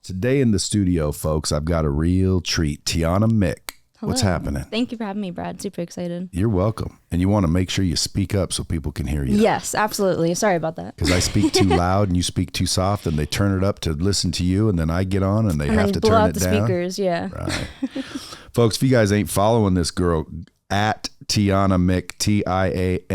Today in the studio, folks, I've got a real treat. Tianna Mick. Hello. What's happening? Thank you for having me, Brad. Super excited. You're welcome. And you want to make sure you speak up so people can hear you. Yes, absolutely. Sorry about that. Because I speak too loud and you speak too soft, and they turn it up to listen to you, and then I get on and they have to turn it down. The speakers, yeah. Right. Folks, if you guys ain't following this girl, at Tianna Mick, TIANNAMICK,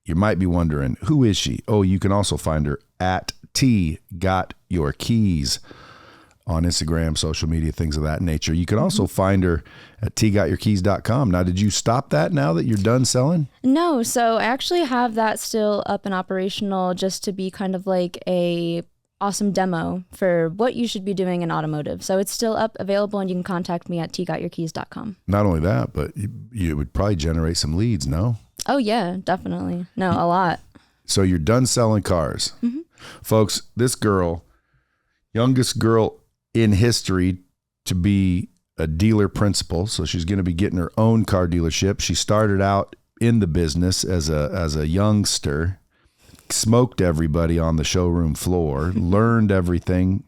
you might be wondering, who is she? Oh, you can also find her at T Got Your Keys on Instagram, social media, things of that nature. You can also find her at tgotyourkeys.com. Now, did you stop that now that you're done selling? No, so I actually have that still up and operational just to be kind of like a awesome demo for what you should be doing in automotive. So it's still up, available, and you can contact me at tgotyourkeys.com. Not only that, but you would probably generate some leads, no? Oh, yeah, definitely. No, a lot. So you're done selling cars. Folks, this girl, youngest girl in history to be a dealer principal. So she's going to be getting her own car dealership. She started out in the business as a youngster, smoked everybody on the showroom floor, learned everything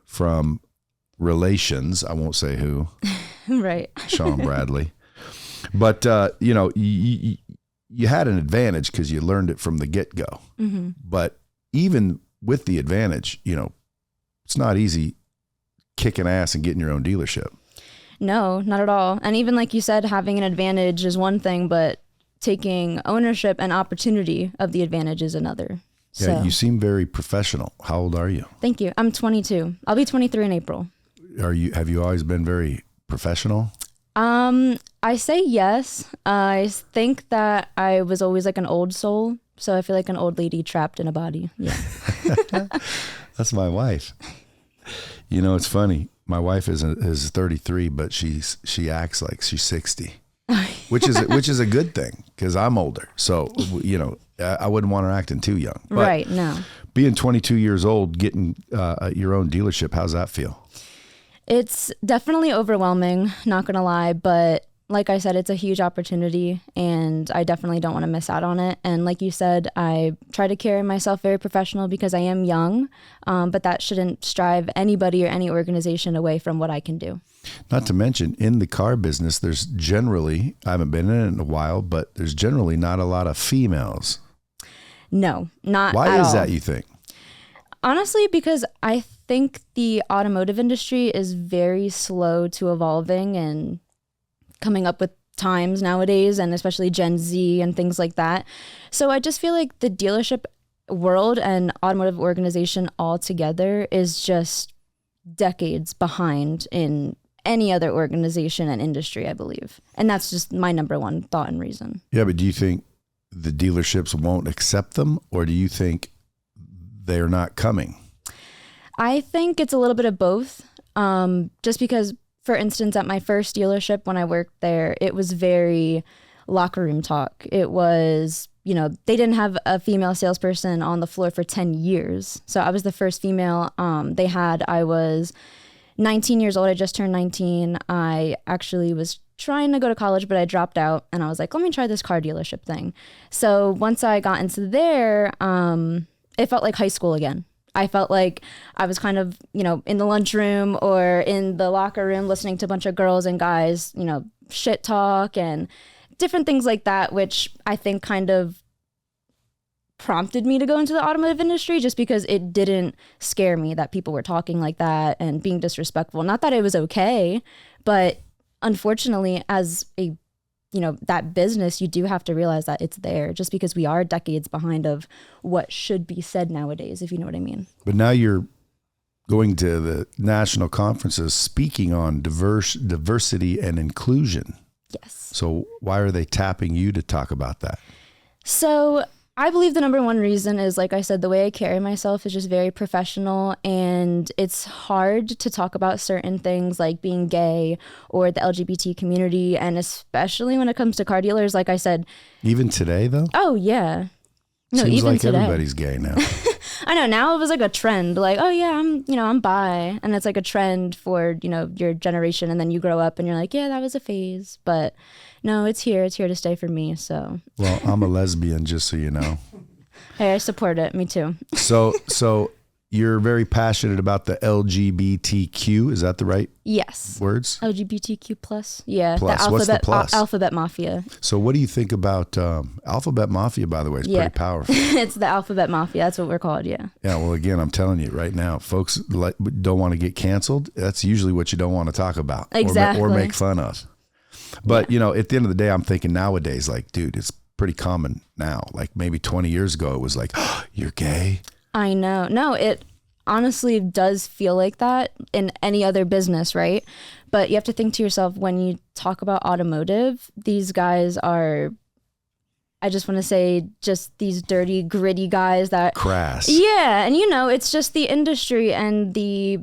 from relations. I won't say who. Right. Sean Bradley. But, you had an advantage because you learned it from the get-go. But even with the advantage, it's not easy kicking ass and getting your own dealership. No, not at all. And even like you said, having an advantage is one thing, but taking ownership and opportunity of the advantage is another. Yeah, So, you seem very professional. How old are you? thank you. I'm 22. I'll be 23 in April. Have you always been very professional? I say yes. I think that I was always like an old soul. So I feel like an old lady trapped in a body. Yeah. That's my wife. It's funny. My wife is 33, but she acts like she's 60, which is a good thing because I'm older. So, I wouldn't want her acting too young. But Right. No. being 22 years old, getting your own dealership, how's that feel? It's definitely overwhelming, not going to lie, but like I said, it's a huge opportunity and I definitely don't want to miss out on it. And like you said, I try to carry myself very professional because I am young, but that shouldn't strive anybody or any organization away from what I can do. Not to mention, in the car business, there's generally, I haven't been in it in a while, but there's generally not a lot of females. No, not Why at is all. that, you think? Honestly, because I think the automotive industry is very slow to evolving and coming up with times nowadays, and especially Gen Z and things like that. So I just feel like the dealership world and automotive organization altogether is just decades behind in any other organization and industry, I believe. And that's just my number one thought and reason. Yeah, but do you think the dealerships won't accept them, or do you think they're not coming? I think it's a little bit of both. Just because, for instance, at my first dealership when I worked there, it was very locker room talk. It was, they didn't have a female salesperson on the floor for 10 years. So I was the first female they had. I was 19 years old. I just turned 19. I actually was trying to go to college, but I dropped out and I was like, let me try this car dealership thing. So once I got into there, it felt like high school again. I felt like I was kind of, in the lunchroom or in the locker room listening to a bunch of girls and guys, shit talk and different things like that, which I think kind of prompted me to go into the automotive industry just because it didn't scare me that people were talking like that and being disrespectful. Not that it was okay, but unfortunately, as a that business, you do have to realize that it's there just because we are decades behind of what should be said nowadays, if you know what I mean. But now you're going to the national conferences speaking on diversity and inclusion. Yes. So why are they tapping you to talk about that? So I believe the number one reason is, like I said, the way I carry myself is just very professional, and it's hard to talk about certain things like being gay or the LGBT community, and especially when it comes to car dealers, like I said. Even today, though? Oh, yeah. No, Seems even like today. everybody's gay now. I know, now it was like a trend, like, oh yeah, I'm bi, and it's like a trend for, your generation, and then you grow up and you're like, yeah, that was a phase, but no, it's here to stay for me, so. Well, I'm a lesbian, just so you know. Hey, I support it, me too. So you're very passionate about the LGBTQ. Is that the right Yes. words? LGBTQ plus. Yeah. Plus. The What's the alphabet, plus? alphabet mafia. So what do you think about Alphabet Mafia, by the way? It's pretty powerful. It's the alphabet mafia. That's what we're called. Yeah. Yeah. Well, again, I'm telling you right now, folks don't want to get canceled. That's usually what you don't want to talk about Exactly. or make fun of. But, at the end of the day, I'm thinking nowadays, like, dude, it's pretty common now. Like maybe 20 years ago, it was like, oh, you're gay. I know. No, it honestly does feel like that in any other business, right? But you have to think to yourself, when you talk about automotive, these guys are, I just want to say, just these dirty, gritty guys that crass. Yeah. And it's just the industry and the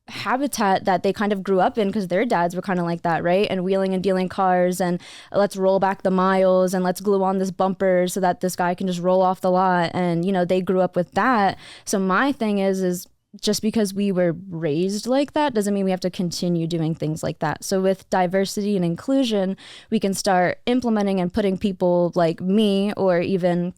habitat that they kind of grew up in, because their dads were kind of like that, right? And wheeling and dealing cars, and let's roll back the miles, and let's glue on this bumper so that this guy can just roll off the lot. And they grew up with that. So my thing is just because we were raised like that doesn't mean we have to continue doing things like that. So with diversity and inclusion, we can start implementing and putting people like me, or even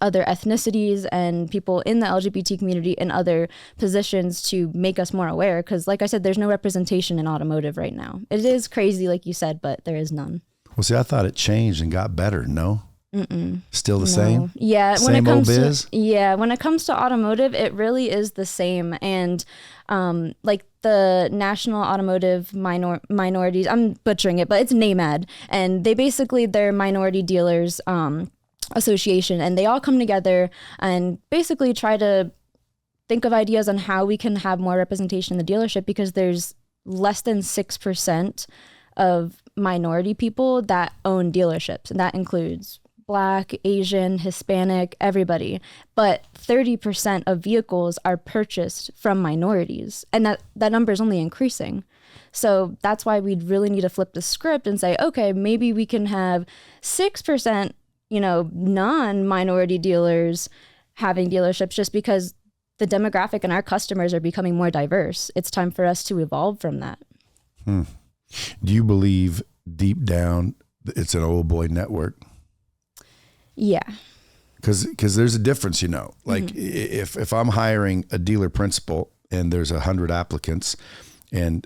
other ethnicities and people in the LGBT community in other positions, to make us more aware. Because like I said, there's no representation in automotive right now. It is crazy, like you said, but there is none. Well, see, I thought it changed and got better. No? Mm-mm. Still the same? Yeah. Same when it comes old biz? When it comes to automotive, it really is the same. And like the National Automotive Minorities, I'm butchering it, but it's NAMAD. And they're minority dealers association, and they all come together and basically try to think of ideas on how we can have more representation in the dealership, because there's less than 6% of minority people that own dealerships, and that includes Black, Asian, Hispanic, everybody. But 30% of vehicles are purchased from minorities, and that number is only increasing. So that's why we'd really need to flip the script and say, okay, maybe we can have 6% non-minority dealers having dealerships, just because the demographic and our customers are becoming more diverse. It's time for us to evolve from that. Do you believe deep down it's an old boy network? Yeah. Because there's a difference, like if I'm hiring a dealer principal and there's 100 applicants and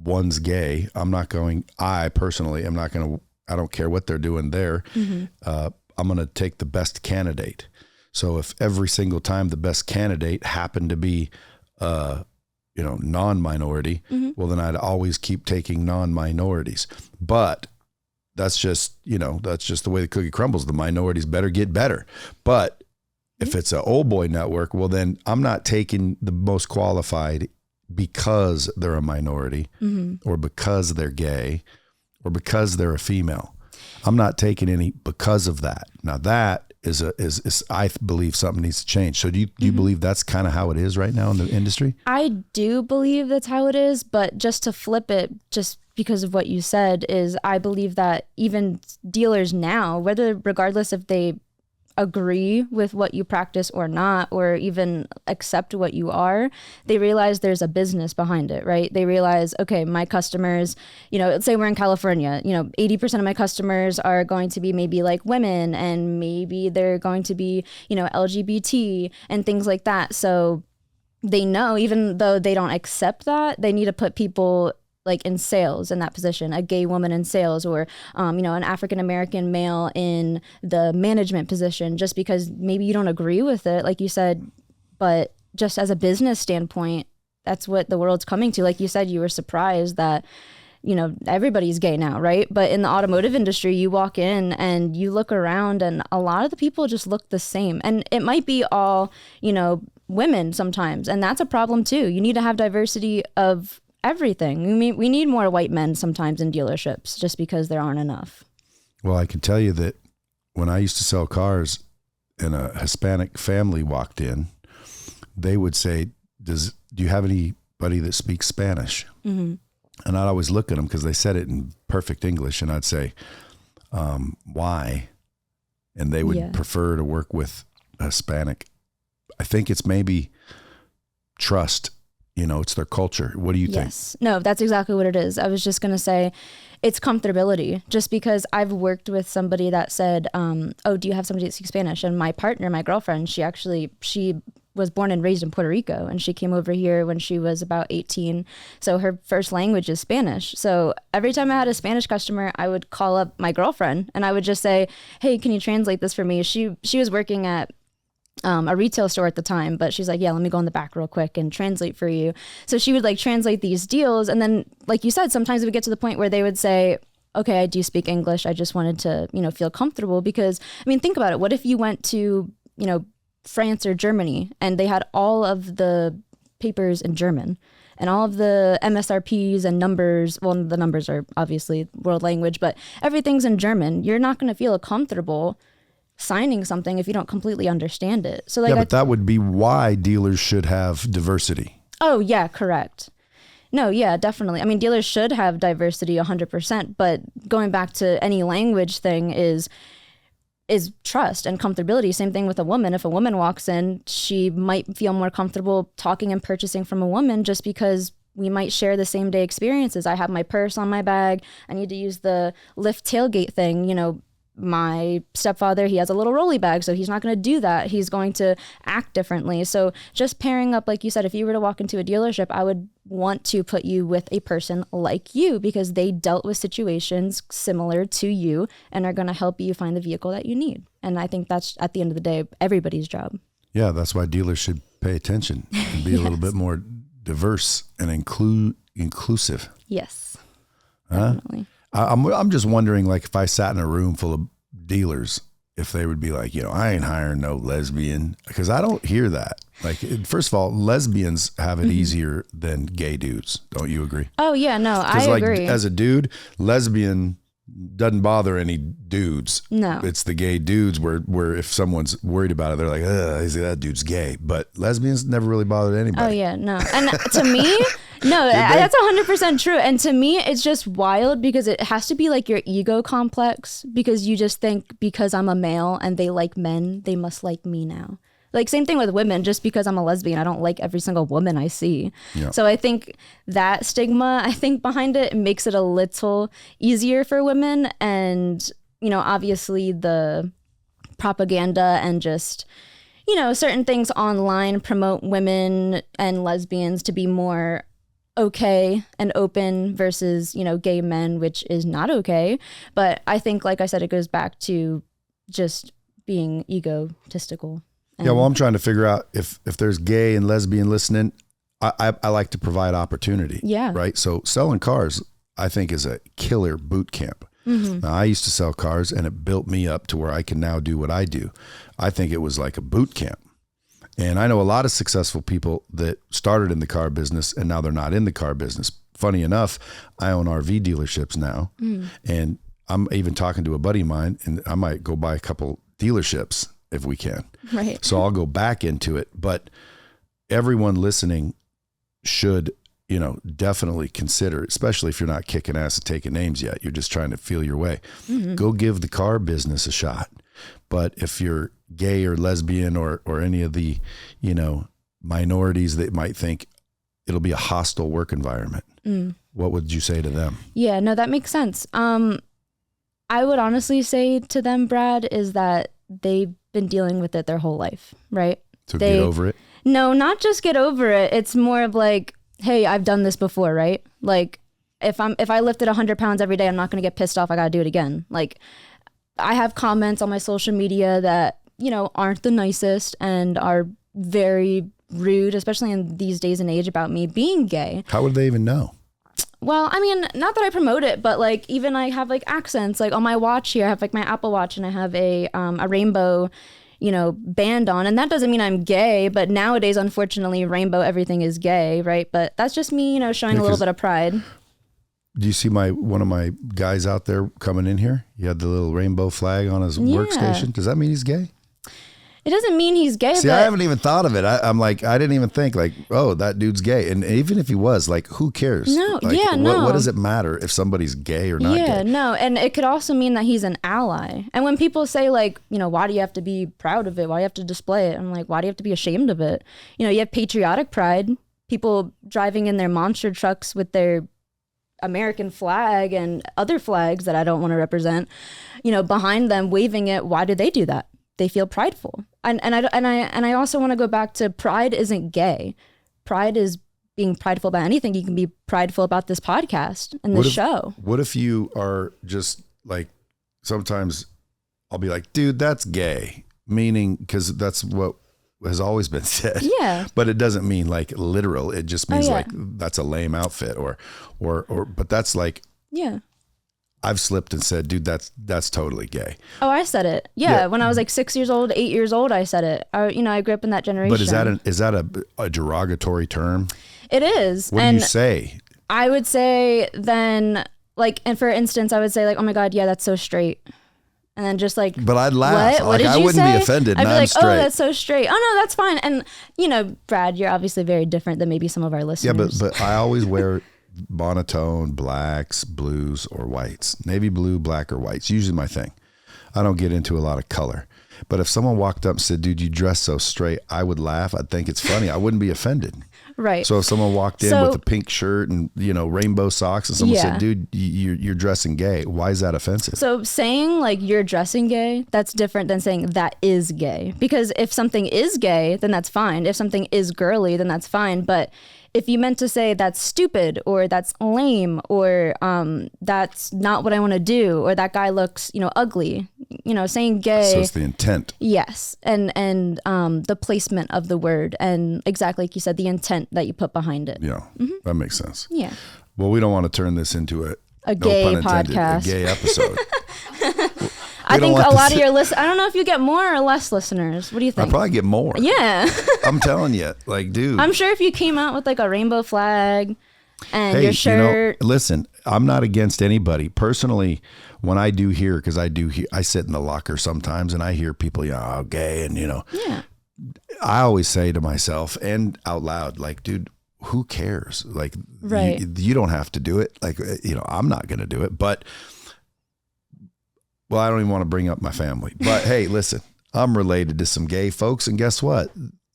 one's gay, I don't care what they're doing there. I'm going to take the best candidate. So if every single time the best candidate happened to be, non-minority, well, then I'd always keep taking non-minorities. But that's just the way the cookie crumbles. The minorities better get better. But if it's an old boy network, well, then I'm not taking the most qualified because they're a minority or because they're gay or because they're a female. I'm not taking any because of that. Now that is I believe something needs to change. So do you believe that's kind of how it is right now in the industry? I do believe that's how it is, but just to flip it, just because of what you said, is I believe that even dealers now, regardless if they agree with what you practice or not, or even accept what you are, they realize there's a business behind it, right? They realize, okay, my customers, let's say we're in California, 80% of my customers are going to be maybe like women, and maybe they're going to be, LGBT and things like that. So they know, even though they don't accept that, they need to put people like in sales in that position, a gay woman in sales, or, an African-American male in the management position, just because maybe you don't agree with it, like you said, but just as a business standpoint, that's what the world's coming to. Like you said, you were surprised that, everybody's gay now, right? But in the automotive industry, you walk in and you look around and a lot of the people just look the same. And it might be all, women sometimes. And that's a problem too. You need to have diversity of everything. We need more white men sometimes in dealerships, just because there aren't enough. Well, I can tell you that when I used to sell cars and a Hispanic family walked in, they would say, do you have anybody that speaks Spanish? And I'd always look at them because they said it in perfect English, and I'd say, why? And they would prefer to work with a Hispanic. I think it's maybe trust. It's their culture. What do you think? Yes. No, that's exactly what it is. I was just going to say it's comfortability, just because I've worked with somebody that said, do you have somebody that speaks Spanish? And my partner, my girlfriend, she was born and raised in Puerto Rico, and she came over here when she was about 18. So her first language is Spanish. So every time I had a Spanish customer, I would call up my girlfriend and I would just say, hey, can you translate this for me? She was working at a retail store at the time, but she's like, yeah, let me go in the back real quick and translate for you. So she would like translate these deals. And then, like you said, sometimes it would get to the point where they would say, okay, I do speak English. I just wanted to, feel comfortable because, I mean, think about it. What if you went to, France or Germany and they had all of the papers in German and all of the MSRPs and numbers? Well, the numbers are obviously world language, but everything's in German. You're not going to feel comfortable signing something if you don't completely understand it. So like, yeah, but that would be why dealers should have diversity. Oh yeah, correct. No, yeah, definitely. I mean, dealers should have diversity 100%, but going back to any language thing is trust and comfortability. Same thing with a woman. If a woman walks in, she might feel more comfortable talking and purchasing from a woman just because we might share the same day experiences. I have my purse on my bag. I need to use the lift tailgate thing. My stepfather, he has a little rolly bag, so he's not going to do that. He's going to act differently. So just pairing up, like you said, if you were to walk into a dealership, I would want to put you with a person like you because they dealt with situations similar to you and are going to help you find the vehicle that you need. And I think that's, at the end of the day, everybody's job. Yeah, that's why dealers should pay attention and be a little bit more diverse and inclusive. Yes, definitely. I'm just wondering, like, if I sat in a room full of dealers, if they would be like, I ain't hiring no lesbian, because I don't hear that. Like, first of all, lesbians have it easier than gay dudes. Don't you agree? Oh yeah, no, I agree. As a dude, lesbian doesn't bother any dudes. No, it's the gay dudes where if someone's worried about it, they're like, that dude's gay. But lesbians never really bothered anybody. Oh yeah, no, and to me. No, that's 100% true. And to me, it's just wild because it has to be like your ego complex because you just think because I'm a male and they like men, they must like me now. Like same thing with women, just because I'm a lesbian, I don't like every single woman I see. Yeah. So I think that stigma, behind it makes it a little easier for women. And, obviously the propaganda and just, certain things online promote women and lesbians to be more okay and open versus, gay men, which is not okay. But I think, like I said, it goes back to just being egotistical. Yeah, well, I'm trying to figure out if there's gay and lesbian listening, I like to provide opportunity. Yeah. Right. So selling cars, I think, is a killer boot camp. Mm-hmm. Now, I used to sell cars and it built me up to where I can now do what I do. I think it was like a boot camp. And I know a lot of successful people that started in the car business and now they're not in the car business. Funny enough, I own RV dealerships now. And I'm even talking to a buddy of mine and I might go buy a couple dealerships if we can. Right. So I'll go back into it. But everyone listening should, definitely consider, especially if you're not kicking ass and taking names yet. You're just trying to feel your way. Mm-hmm. Go give the car business a shot. But if you're gay or lesbian or any of the, minorities that might think it'll be a hostile work environment, what would you say to them? Yeah, no, that makes sense. I would honestly say to them, Brad, is that they've been dealing with it their whole life, right? So get over it? No, not just get over it. It's more of like, hey, I've done this before, right? Like if I lifted 100 pounds every day, I'm not going to get pissed off. I got to do it again. Like I have comments on my social media that, aren't the nicest and are very rude, especially in these days and age, about me being gay. How would they even know? Well, I mean, not that I promote it, but like even I have like accents, like on my watch here, I have like my Apple Watch and I have a rainbow, band on. And that doesn't mean I'm gay, but nowadays, unfortunately, rainbow, everything is gay, right? But that's just me, showing a little bit of pride. Do you see one of my guys out there coming in here? He had the little rainbow flag on his workstation. Does that mean he's gay? It doesn't mean he's gay. See, I haven't even thought of it. I'm like, I didn't even think like, oh, that dude's gay. And even if he was, like, who cares? No, like, no. What does it matter if somebody's gay or not gay? Yeah, no. And it could also mean that he's an ally. And when people say like, why do you have to be proud of it? Why do you have to display it? I'm like, why do you have to be ashamed of it? You have patriotic pride. People driving in their monster trucks with their American flag and other flags that I don't want to represent, behind them waving it. Why do they do that? They feel prideful. And I also want to go back to pride isn't gay. Pride is being prideful about anything. You can be prideful about this podcast and this show. What if you are just like, sometimes I'll be like, dude, that's gay, meaning, because that's what has always been said. Yeah. But it doesn't mean like literal. It just means like that's a lame outfit or but that's like, yeah. I've slipped and said, dude, that's totally gay. Oh, I said it. Yeah. When I was like 6 years old, 8 years old, I said it. I grew up in that generation. But is that a derogatory term? It is. What do you say? I would say then, like, and for instance, I would say like, oh my God, yeah, that's so straight. And then just like, but I'd laugh. What did I you wouldn't say? be offended. I'd be like, straight. oh, that's so straight. Oh no, that's fine. And Brad, you're obviously very different than maybe some of our listeners. Yeah, but I always wear monotone blacks, blues, or whites. Navy blue, black, or whites. Usually my thing. I don't get into a lot of color. But if someone walked up and said, dude, you dress so straight, I would laugh. I'd think it's funny. I wouldn't be offended. Right. So if someone walked in with a pink shirt and, rainbow socks and someone said, dude, you're dressing gay, why is that offensive? So saying like you're dressing gay, that's different than saying that is gay. Because if something is gay, then that's fine. If something is girly, then that's fine. But if you meant to say that's stupid or that's lame or that's not what I want to do or that guy looks, ugly, saying gay. So it's the intent. Yes. And the placement of the word and exactly like you said, the intent that you put behind it. Yeah, that makes sense. Yeah. Well, we don't want to turn this into a gay no pun intended, podcast. a gay episode. I think a lot of your listeners, I don't know if you get more or less listeners. What do you think? I probably get more. Yeah. I'm telling you, like, dude. I'm sure if you came out with like a rainbow flag and your shirt. Listen, I'm not against anybody. Personally, when I do hear, because I sit in the locker sometimes and I hear people, gay and, Yeah. I always say to myself and out loud, like, dude, who cares? Like, right. you don't have to do it. Like, I'm not going to do it, but well, I don't even want to bring up my family, but hey, listen, I'm related to some gay folks and guess what?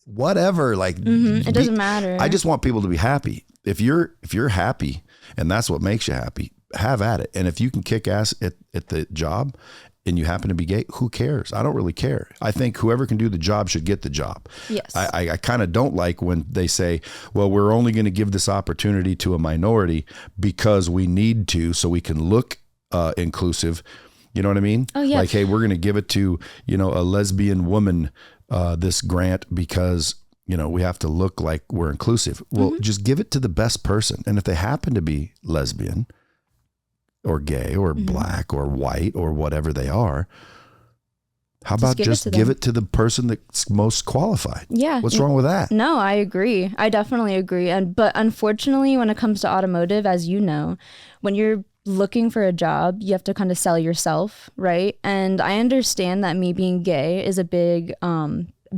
Whatever, like, it doesn't matter. I just want people to be happy. If you're happy and that's what makes you happy, have at it. And if you can kick ass at the job and you happen to be gay, who cares? I don't really care. I think whoever can do the job should get the job. Yes. I kind of don't like when they say, well, we're only going to give this opportunity to a minority because we need to, so we can look inclusive. You know what I mean? Oh, yeah. Like, hey, we're going to give it to, a lesbian woman, this grant because, we have to look like we're inclusive. Well, just give it to the best person. And if they happen to be lesbian or gay or black or white or whatever they are, how about just give it to the person that's most qualified? Yeah. What's wrong with that? No, I agree. I definitely agree. But unfortunately, when it comes to automotive, as you know, when you're looking for a job, you have to kind of sell yourself, right? And I understand that me being gay is a big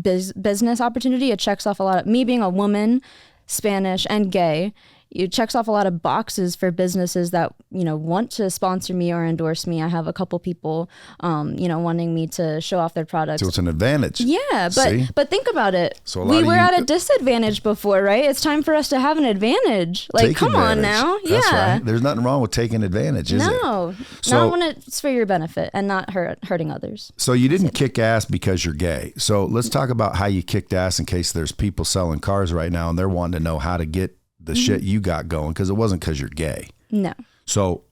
business opportunity. It checks off a lot of me being a woman, Spanish, and gay. It checks off a lot of boxes for businesses that, want to sponsor me or endorse me. I have a couple people, wanting me to show off their products. So it's an advantage. Yeah, but think about it. So we were at a disadvantage before, right? It's time for us to have an advantage. Like, come on now. That's yeah. right. There's nothing wrong with taking advantage, is it? No, not when it's for your benefit and not hurting others. So you didn't kick ass because you're gay. So let's talk about how you kicked ass in case there's people selling cars right now and they're wanting to know how to get the shit you got going, because it wasn't because you're gay. No. So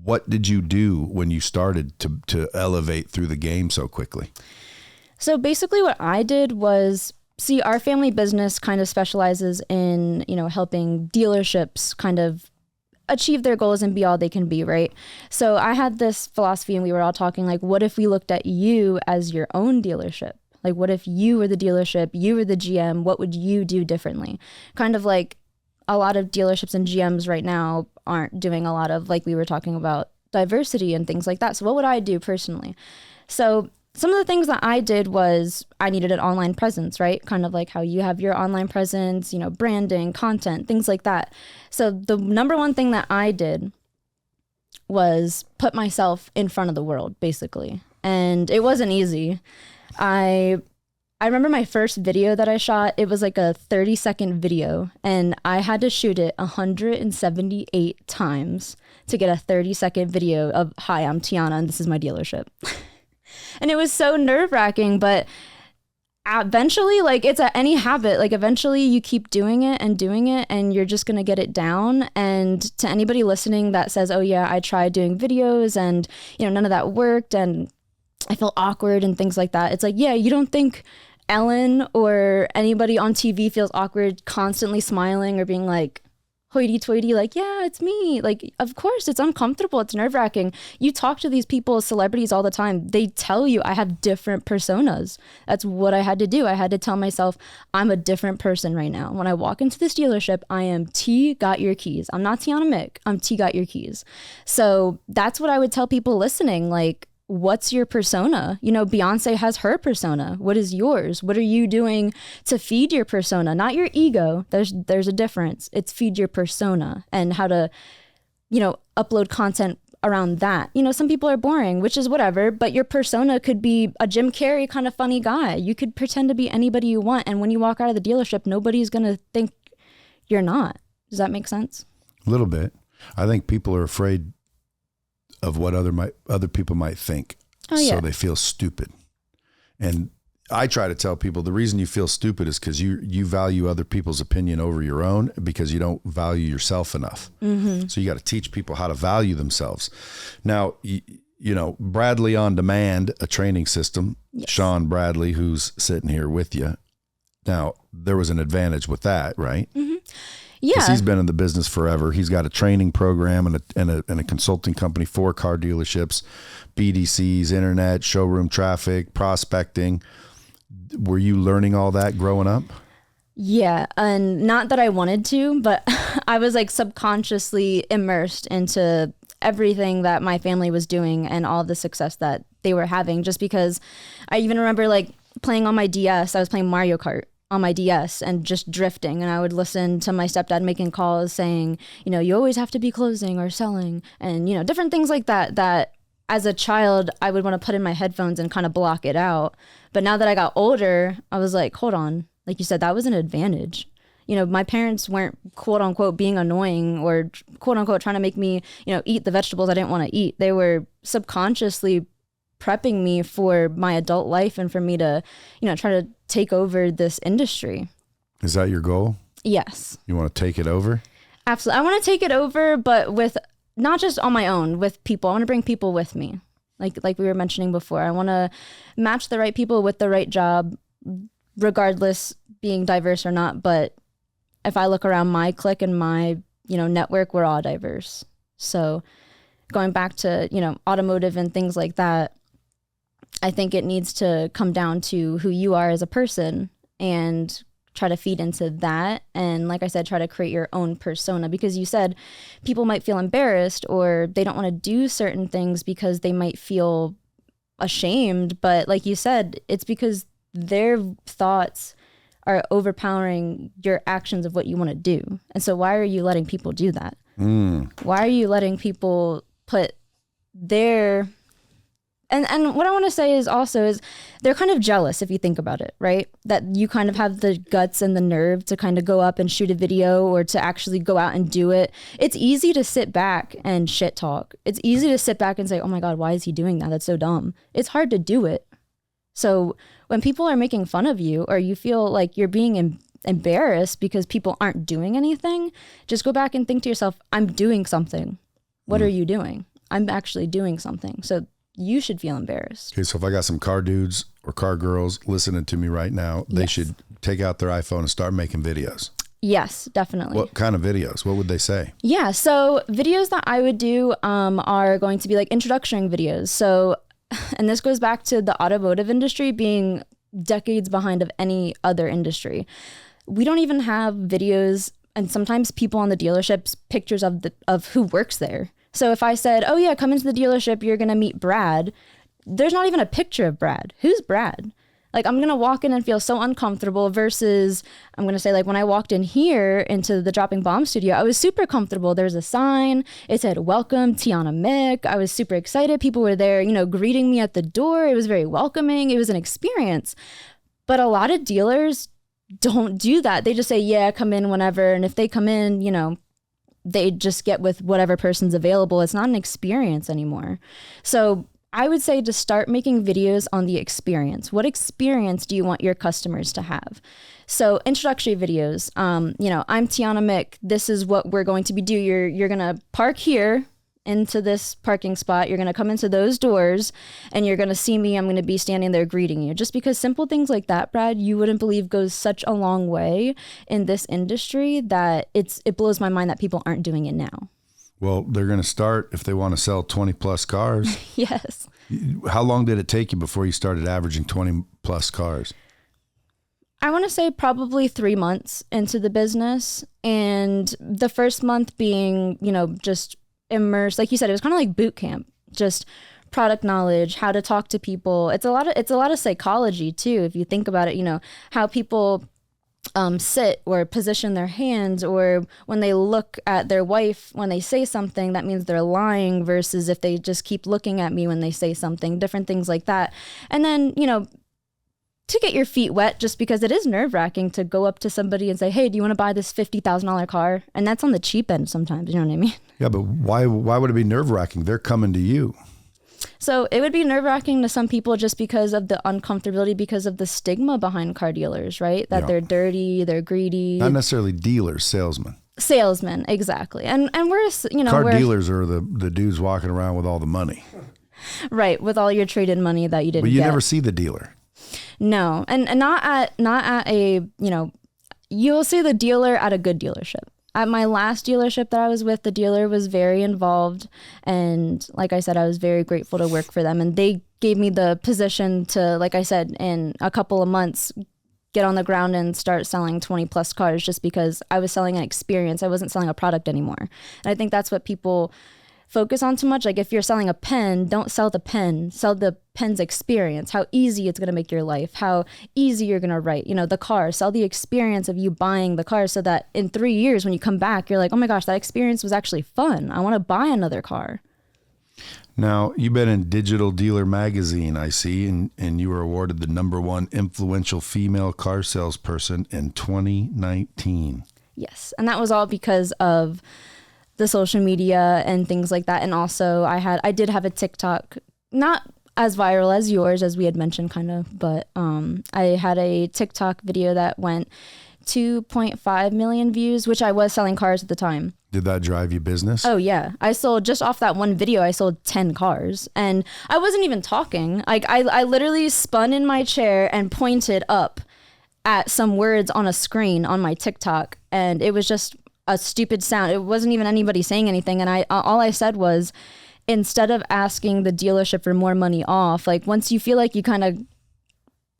what did you do when you started to elevate through the game so quickly? So basically what I did was, see, our family business kind of specializes in, helping dealerships kind of achieve their goals and be all they can be, right? So I had this philosophy and we were all talking like, what if we looked at you as your own dealership? Like, what if you were the dealership, you were the GM, what would you do differently? Kind of like, a lot of dealerships and GMs right now aren't doing a lot of, like we were talking about, diversity and things like that. So what would I do personally? So some of the things that I did was I needed an online presence, right? Kind of like how you have your online presence, branding, content, things like that. So the number one thing that I did was put myself in front of the world, basically. And it wasn't easy. I remember my first video that I shot, it was like a 30-second video, and I had to shoot it 178 times to get a 30-second video of, hi, I'm Tianna, and this is my dealership. And it was so nerve-wracking, but Eventually, like it's any habit, like eventually you keep doing it and you're just going to get it down. And to anybody listening that says, oh yeah, I tried doing videos and none of that worked and I felt awkward and things like that. It's like, yeah, you don't think Ellen or anybody on TV feels awkward constantly smiling or being like hoity-toity, like, yeah, it's me. Like, of course, it's uncomfortable. It's nerve-wracking. You talk to these people, celebrities all the time. They tell you I have different personas. That's what I had to do. I had to tell myself I'm a different person right now. When I walk into this dealership, I am T got your keys. I'm not Tianna Mick. I'm T got your keys. So that's what I would tell people listening. Like, what's your persona? Beyonce has her persona. What is yours? What are you doing to feed your persona? Not your ego. There's a difference. It's feed your persona and how to, upload content around that. Some people are boring, which is whatever, but your persona could be a Jim Carrey kind of funny guy. You could pretend to be anybody you want. And when you walk out of the dealership, nobody's going to think you're not. Does that make sense? A little bit. I think people are afraid of what other people might think. Oh, yeah. So they feel stupid. And I try to tell people the reason you feel stupid is because you value other people's opinion over your own because you don't value yourself enough. Mm-hmm. So you got to teach people how to value themselves. Now, Bradley On Demand, a training system, yes. Sean Bradley, who's sitting here with you. Now, there was an advantage with that, right? Mm-hmm. Yeah. Because he's been in the business forever. He's got a training program and a consulting company for car dealerships, BDCs, internet, showroom traffic, prospecting. Were you learning all that growing up? Yeah. And not that I wanted to, but I was like subconsciously immersed into everything that my family was doing and all the success that they were having. Just because I even remember like playing on my DS, I was playing Mario Kart on my DS and just drifting. And I would listen to my stepdad making calls saying, you always have to be closing or selling and, different things like that as a child, I would want to put in my headphones and kind of block it out. But now that I got older, I was like, hold on. Like you said, that was an advantage. My parents weren't quote unquote being annoying or quote unquote trying to make me, eat the vegetables I didn't want to eat. They were subconsciously prepping me for my adult life and for me to, try to take over this industry. Is that your goal? Yes. You want to take it over? Absolutely. I want to take it over, but with not just on my own, with people. I want to bring people with me. Like we were mentioning before, I want to match the right people with the right job, regardless being diverse or not. But if I look around my clique and my, network, we're all diverse. So going back to, automotive and things like that, I think it needs to come down to who you are as a person and try to feed into that. And like I said, try to create your own persona, because you said people might feel embarrassed or they don't want to do certain things because they might feel ashamed. But like you said, it's because their thoughts are overpowering your actions of what you want to do. And so why are you letting people do that? Why are you letting people put their... And what I want to say is they're kind of jealous if you think about it, right? That you kind of have the guts and the nerve to kind of go up and shoot a video or to actually go out and do it. It's easy to sit back and shit talk. It's easy to sit back and say, oh my God, why is he doing that? That's so dumb. It's hard to do it. So when people are making fun of you or you feel like you're being embarrassed because people aren't doing anything, just go back and think to yourself, I'm doing something. What are you doing? I'm actually doing something. So you should feel embarrassed. Okay, so if I got some car dudes or car girls listening to me right now, they should take out their iPhone and start making videos. Yes, definitely. What kind of videos? What would they say? Yeah, so videos that I would do are going to be like introductory videos. So, and this goes back to the automotive industry being decades behind of any other industry. We don't even have videos, and sometimes people on the dealerships, pictures of who works there. So if I said, oh yeah, come into the dealership, you're going to meet Brad. There's not even a picture of Brad. Who's Brad? Like, I'm going to walk in and feel so uncomfortable versus I'm going to say, like, when I walked in here into the Dropping Bomb studio, I was super comfortable. There's a sign. It said, welcome, Tianna Mick. I was super excited. People were there, greeting me at the door. It was very welcoming. It was an experience. But a lot of dealers don't do that. They just say, yeah, come in whenever. And if they come in, they just get with whatever person's available. It's not an experience anymore. So I would say to start making videos on the experience. What experience do you want your customers to have? So introductory videos, you know, I'm Tianna Mick. This is what we're going to be doing. You're going to park here into this parking spot. You're going to come into those doors and you're going to see me. I'm going to be standing there greeting you. Just because simple things like that, Brad, you wouldn't believe goes such a long way in this industry that it blows my mind that people aren't doing it now. Well, they're going to start if they want to sell 20 plus cars. Yes. How long did it take you before you started averaging 20 plus cars? I want to say probably 3 months into the business. And the first month being, you know, just immersed, like you said, it was kind of like boot camp, just product knowledge, how to talk to people. It's a lot of psychology too. If you think about it, you know, how people sit or position their hands, or when they look at their wife, when they say something, that means they're lying, versus if they just keep looking at me when they say something, different things like that. And then, you know, to get your feet wet, just because it is nerve-wracking to go up to somebody and say, hey, do you want to buy this $50,000 car? And that's on the cheap end sometimes, you know what I mean? Yeah, but why would it be nerve-wracking? They're coming to you. So it would be nerve-wracking to some people just because of the uncomfortability, because of the stigma behind car dealers, right? That they're dirty, they're greedy. Not necessarily dealers, salesmen. Salesmen, exactly. And we're, you know, car dealers are the dudes walking around with all the money. Right, with all your traded money that you didn't get. But you never see the dealer. No, and not at a, you know, you'll see the dealer at a good dealership. At my last dealership that I was with, the dealer was very involved. And like I said, I was very grateful to work for them. And they gave me the position to, like I said, in a couple of months, get on the ground and start selling 20 plus cars, just because I was selling an experience. I wasn't selling a product anymore. And I think that's what people focus on too much. Like if you're selling a pen, don't sell the pen, sell the pen's experience, how easy it's going to make your life, how easy you're going to write, you know, the car, sell the experience of you buying the car, so that in 3 years when you come back, you're like, oh my gosh, that experience was actually fun. I want to buy another car. Now, you've been in Digital Dealer Magazine, I see, and you were awarded the #1 influential female car salesperson in 2019. Yes. And that was all because of the social media and things like that. And also I did have a TikTok, not as viral as yours, as we had mentioned kind of, but I had a TikTok video that went 2.5 million views, which I was selling cars at the time. Did that drive you business? Oh yeah. I sold, just off that one video, I sold 10 cars, and I wasn't even talking. Like I literally spun in my chair and pointed up at some words on a screen on my TikTok, and it was just a stupid sound. It wasn't even anybody saying anything. And all I said was, instead of asking the dealership for more money off, like once you feel like you kind of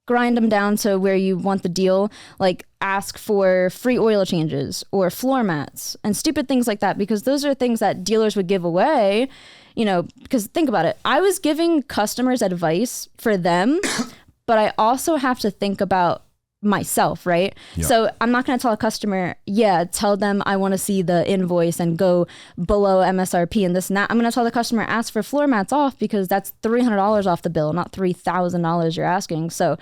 grind them down to where you want the deal, like ask for free oil changes or floor mats and stupid things like that, because those are things that dealers would give away, you know, because think about it. I was giving customers advice for them, but I also have to think about myself, right? Yeah. So I'm not going to tell a customer, tell them I want to see the invoice and go below MSRP and this and that. I'm going to tell the customer, ask for floor mats off, because that's $300 off the bill, not $3,000 you're asking. So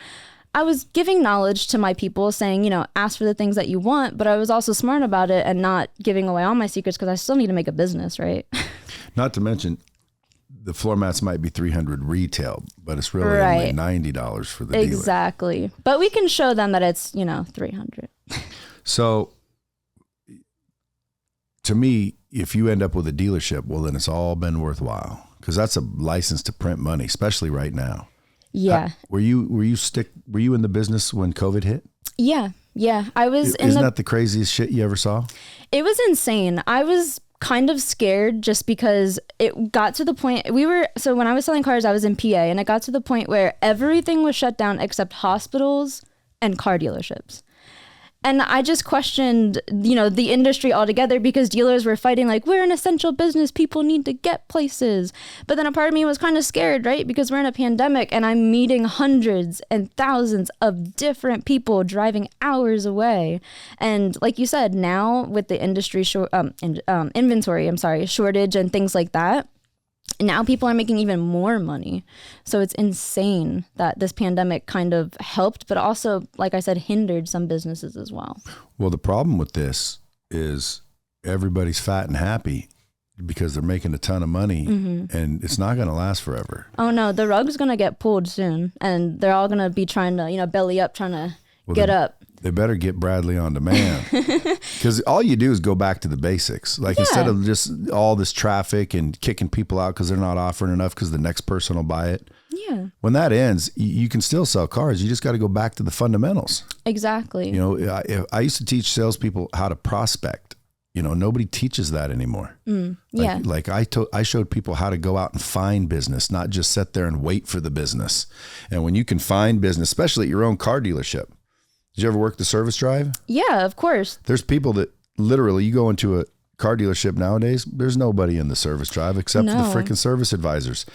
I was giving knowledge to my people, saying, you know, ask for the things that you want, but I was also smart about it and not giving away all my secrets, because I still need to make a business, right? Not to mention, the floor mats might be $300 retail, but it's really only $90 for the dealer. Exactly. But we can show them that it's, you know, $300. So to me, if you end up with a dealership, well, then it's all been worthwhile, because that's a license to print money, especially right now. Yeah. Were you in the business when COVID hit? Yeah. I was Isn't that the craziest shit you ever saw? It was insane. I was kind of scared, just because it got to the point so when I was selling cars, I was in PA, and it got to the point where everything was shut down except hospitals and car dealerships. And I just questioned, you know, the industry altogether, because dealers were fighting like, we're an essential business, people need to get places. But then a part of me was kind of scared, right? Because we're in a pandemic and I'm meeting hundreds and thousands of different people driving hours away. And like you said, now with the industry inventory shortage and things like that, now people are making even more money. So it's insane that this pandemic kind of helped, but also, like I said, hindered some businesses as well. Well, the problem with this is everybody's fat and happy. because they're making a ton of money and it's not going to last forever. Oh no, the rug's going to get pulled soon and they're all going to be trying to, belly up, trying to get up. They better get Bradley on demand because all you do is go back to the basics. Like instead of just all this traffic and kicking people out because they're not offering enough because the next person will buy it. Yeah. When that ends, you can still sell cars. You just got to go back to the fundamentals. Exactly. I used to teach salespeople how to prospect. Nobody teaches that anymore. Like I showed people how to go out and find business, not just sit there and wait for the business. And when you can find business, especially at your own car dealership. Did you ever work the service drive? Yeah, of course. There's people that literally, you go into a car delarship nowadays, there's nobody in the service drive except for the freaking service advisors.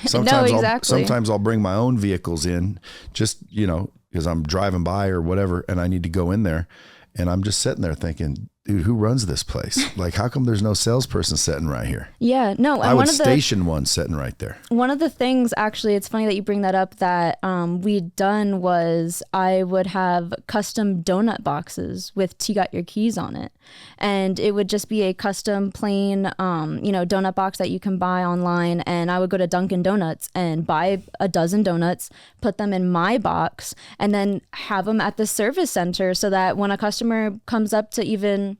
Sometimes sometimes I'll bring my own vehicles in just, because I'm driving by or whatever, and I need to go in there. And I'm just sitting there thinking, dude, who runs this place? Like, how come there's no salesperson sitting right here? Yeah, no. I would station one sitting right there. One of the things, actually, it's funny that you bring that up, that we'd done was I would have custom donut boxes with "T got your keys" on it. And it would just be a custom plain, donut box that you can buy online. And I would go to Dunkin' Donuts and buy a dozen donuts, put them in my box, and then have them at the service center so that when a customer comes up to even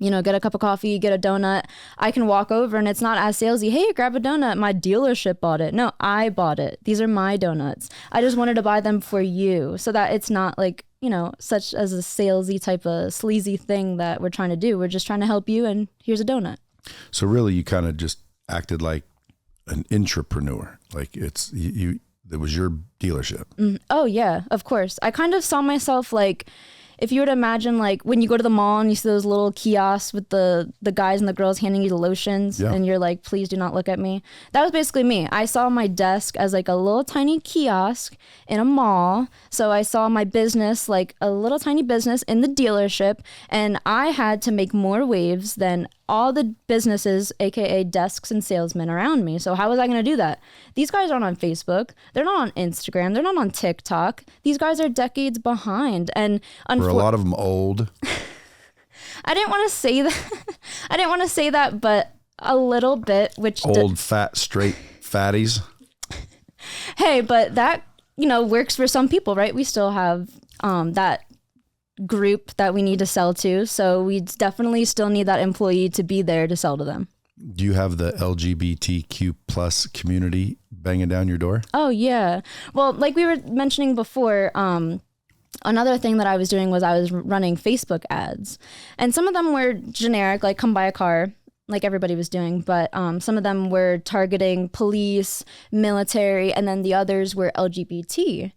get a cup of coffee, get a donut, I can walk over and it's not as salesy. Hey, grab a donut. My dealership bought it. No, I bought it. These are my donuts. I just wanted to buy them for you so that it's not like, such as a salesy type of sleazy thing that we're trying to do. We're just trying to help you and here's a donut. So really you kind of just acted like an intrapreneur. Like it was your dealership. Oh yeah, of course. I kind of saw myself like, if you were to imagine, like, when you go to the mall and you see those little kiosks with the guys and the girls handing you the lotions and you're like, please do not look at me. That was basically me. I saw my desk as like a little tiny kiosk in a mall. So I saw my business like a little tiny business in the dealership, and I had to make more waves than all the businesses, aka desks and salesmen around me. So how was I going to do that? These guys aren't on Facebook. They're not on Instagram. They're not on TikTok. These guys are decades behind. And were a lot of them old? I didn't want to say that. I didn't want to say that, but a little bit, which old, fat, straight fatties. Hey, but that, works for some people, right? We still have that group that we need to sell to. So we definitely still need that employee to be there to sell to them. Do you have the LGBTQ plus community banging down your door? Oh, yeah. Well, like we were mentioning before, another thing that I was doing was I was running Facebook ads. And some of them were generic, like come buy a car, like everybody was doing. But some of them were targeting police, military, and then the others were LGBT.